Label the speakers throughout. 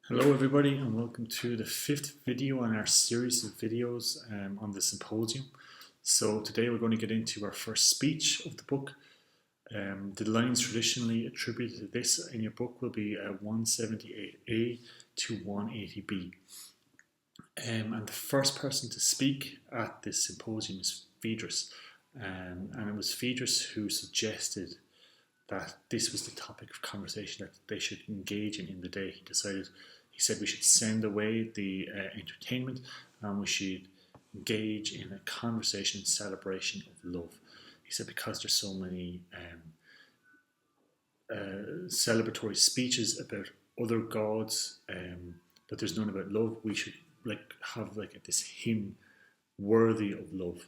Speaker 1: Hello everybody and welcome to the fifth video on our series of videos on the Symposium. So today we're going to get into our first speech of the book. The lines traditionally attributed to this in your book will be 178A to 180B. And the first person to speak at this symposium is Phaedrus. And it was Phaedrus who suggested that this was the topic of conversation that they should engage in the day. He said we should send away the entertainment and we should engage in a conversation and celebration of love. He said because there's so many celebratory speeches about other gods, but there's none about love. We should have this hymn worthy of love.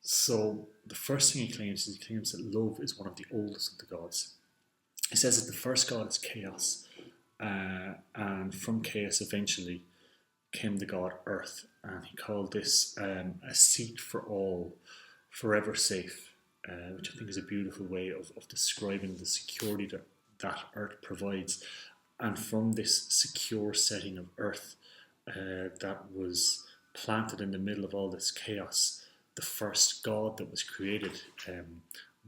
Speaker 1: So the first thing he claims that love is one of the oldest of the gods. He says that the first god is chaos, and from chaos eventually came the god Earth, and he called this a seat for all, forever safe, which I think is a beautiful way of describing the security that Earth provides. And from this secure setting of Earth that was planted in the middle of all this chaos, the first god that was created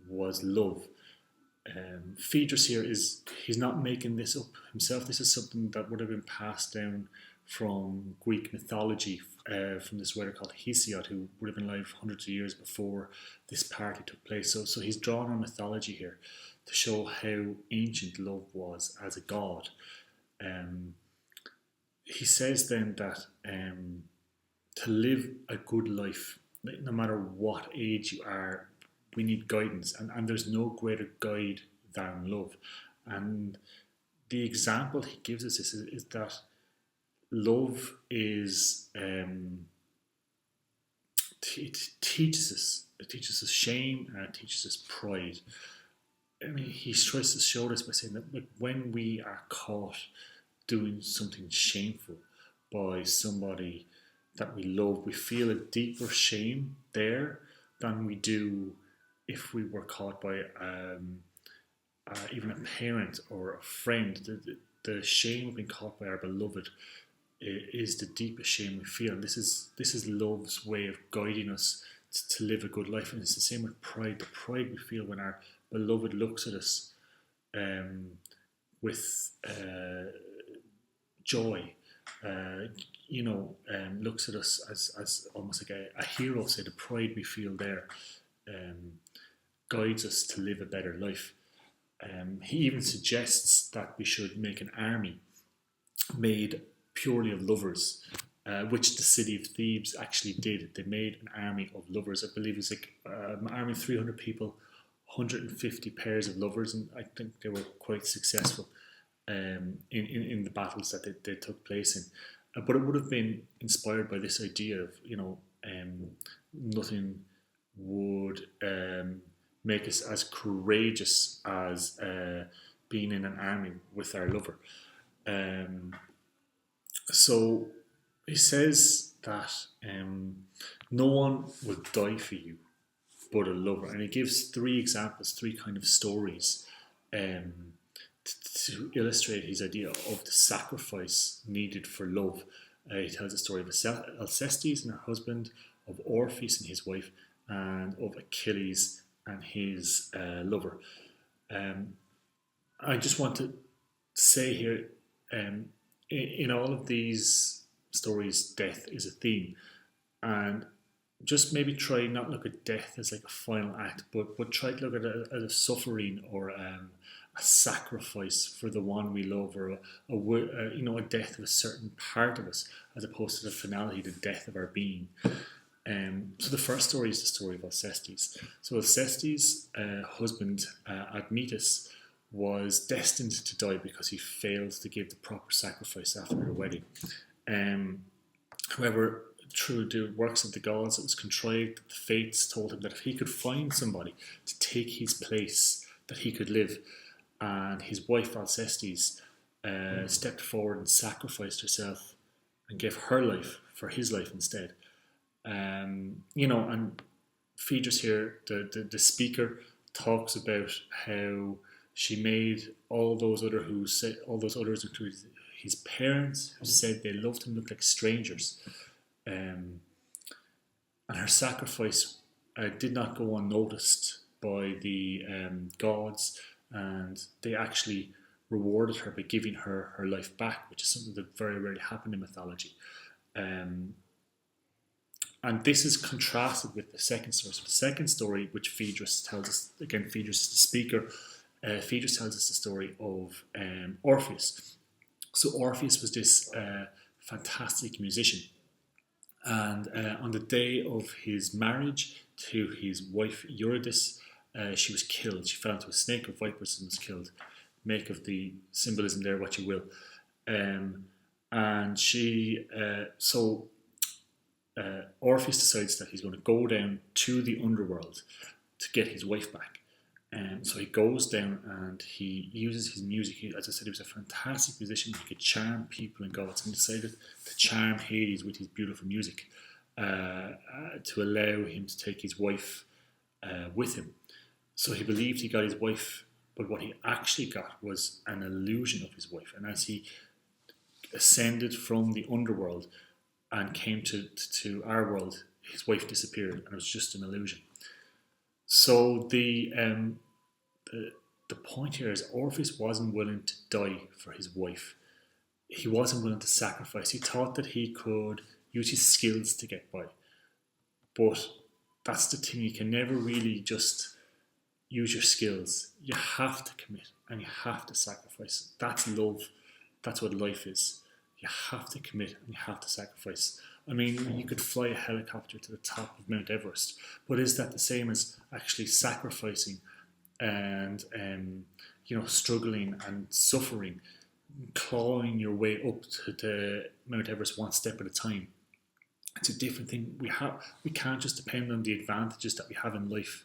Speaker 1: was love. Phaedrus here he's not making this up himself. This is something that would have been passed down from Greek mythology, from this writer called Hesiod, who would have been alive hundreds of years before this party took place. So he's drawn on mythology here to show how ancient love was as a god. He says then that to live a good life, no matter what age you are, we need guidance, and there's no greater guide than love. And the example he gives us is that love is it teaches us shame, and it teaches us pride. I mean, he tries to show this by saying that when we are caught doing something shameful by somebody that we love, we feel a deeper shame there than we do if we were caught by even a parent or a friend. The shame of being caught by our beloved is the deepest shame we feel, and this is love's way of guiding us to live a good life. And it's the same with pride. The pride we feel when our beloved looks at us with joy, looks at us as almost like a hero. Say the pride we feel there guides us to live a better life. He even suggests that we should make an army made purely of lovers, which the city of Thebes actually did. They made an army of lovers. I believe it was an army of 300 people, 150 pairs of lovers, and I think they were quite successful in the battles that they took place in. But it would have been inspired by this idea of, nothing would make us as courageous as being in an army with our lover. So he says that no one will die for you but a lover, and he gives three examples, three kind of stories to illustrate his idea of the sacrifice needed for love. He tells the story of Alcestis and her husband, of Orpheus and his wife, and of Achilles and his lover. I just want to say here, in all of these stories, death is a theme, and just maybe try not look at death as like a final act, but try to look at it as a suffering or a sacrifice for the one we love, or a death of a certain part of us, as opposed to the finality, the death of our being. So the first story is the story of Alcestis. So Alcestis' husband, Admetus, was destined to die because he failed to give the proper sacrifice after her wedding. However, through the works of the gods, it was contrived that the fates told him that if he could find somebody to take his place, that he could live. And his wife Alcestis stepped forward and sacrificed herself and gave her life for his life instead. And Phaedrus here, the speaker, talks about how She made all those others, including his parents, who said they loved him, look like strangers. And her sacrifice did not go unnoticed by the gods, and they actually rewarded her by giving her life back, which is something that very rarely happened in mythology. And this is contrasted with the second story. So the second story, which Phaedrus tells us, again, Phaedrus is the speaker, Phaedrus tells us the story of Orpheus. So Orpheus was this fantastic musician. And on the day of his marriage to his wife Eurydice, she was killed. She fell into a snake of vipers and was killed. Make of the symbolism there what you will. And Orpheus decides that he's going to go down to the underworld to get his wife back. So he goes down and he uses his music. As I said, he was a fantastic musician. He could charm people and gods, and decided to charm Hades with his beautiful music to allow him to take his wife with him. So he believed he got his wife, but what he actually got was an illusion of his wife. And as he ascended from the underworld and came to our world, his wife disappeared, and it was just an illusion. So the point here is Orpheus wasn't willing to die for his wife. He wasn't willing to sacrifice. He thought that he could use his skills to get by. But that's the thing, you can never really just use your skills. You have to commit and you have to sacrifice. That's love. That's what life is. You have to commit and you have to sacrifice. I mean, you could fly a helicopter to the top of Mount Everest, but is that the same as actually sacrificing and struggling and suffering, clawing your way up to the Mount Everest one step at a time? It's a different thing. We can't just depend on the advantages that we have in life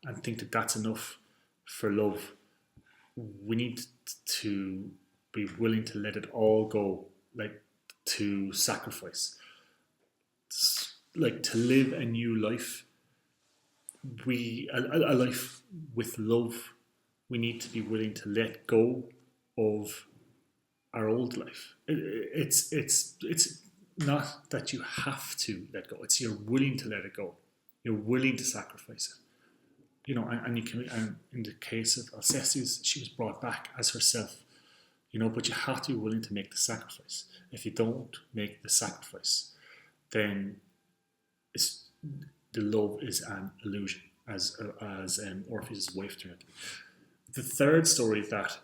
Speaker 1: and think that that's enough for love. We need to be willing to let it all go, like to sacrifice, like to live a new life. A life with love. We need to be willing to let go of our old life. It's not that you have to let go. It's you're willing to let it go. You're willing to sacrifice it. And you can. And in the case of Alcestis, she was brought back as herself. But you have to be willing to make the sacrifice. If you don't make the sacrifice, then the love is an illusion, as Orpheus' wife turned out to be. The third story that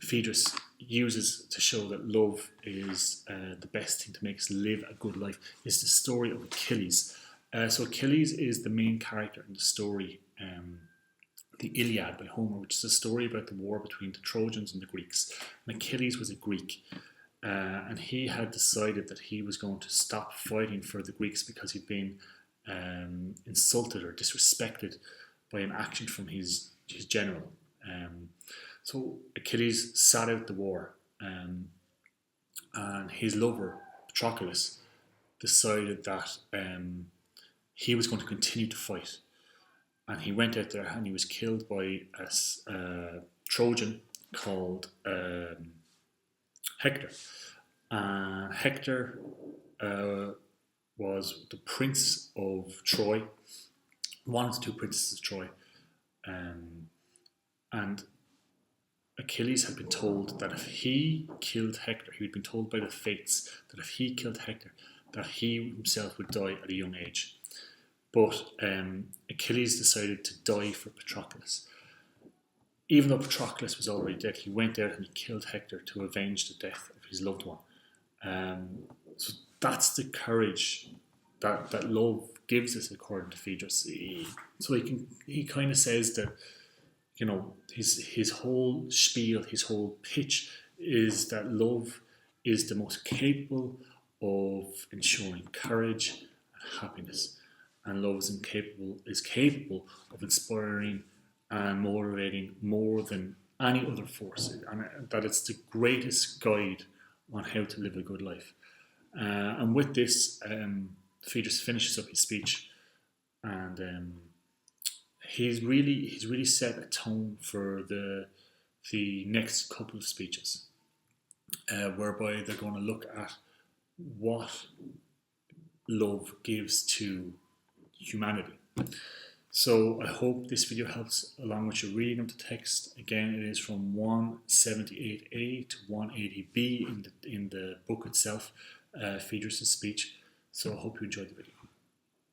Speaker 1: Phaedrus uses to show that love is the best thing to make us live a good life is the story of Achilles. So Achilles is the main character in the story, the Iliad by Homer, which is a story about the war between the Trojans and the Greeks. And Achilles was a Greek, and he had decided that he was going to stop fighting for the Greeks because he'd been insulted or disrespected by an action from his general. So Achilles sat out the war, and his lover, Patroclus, decided that he was going to continue to fight. And he went out there and he was killed by a Trojan called Hector. Hector was the prince of Troy, one of the two princes of Troy. And Achilles had been told that if he killed Hector, he had been told by the fates that if he killed Hector, that he himself would die at a young age. But Achilles decided to die for Patroclus. Even though Patroclus was already dead, he went out and he killed Hector to avenge the death of his loved one. So that's the courage that love gives us, according to Phaedrus. He kind of says that, his whole spiel, his whole pitch is that love is the most capable of ensuring courage and happiness. And love is capable of inspiring and motivating more than any other force, and that it's the greatest guide on how to live a good life. And with this, Phaedrus finishes up his speech, and he's really set a tone for the next couple of speeches, whereby they're going to look at what love gives to humanity. So I hope this video helps along with your reading of the text. Again, it is from 178a to 180b in the book itself, Phaedrus' speech. So I hope you enjoyed the video.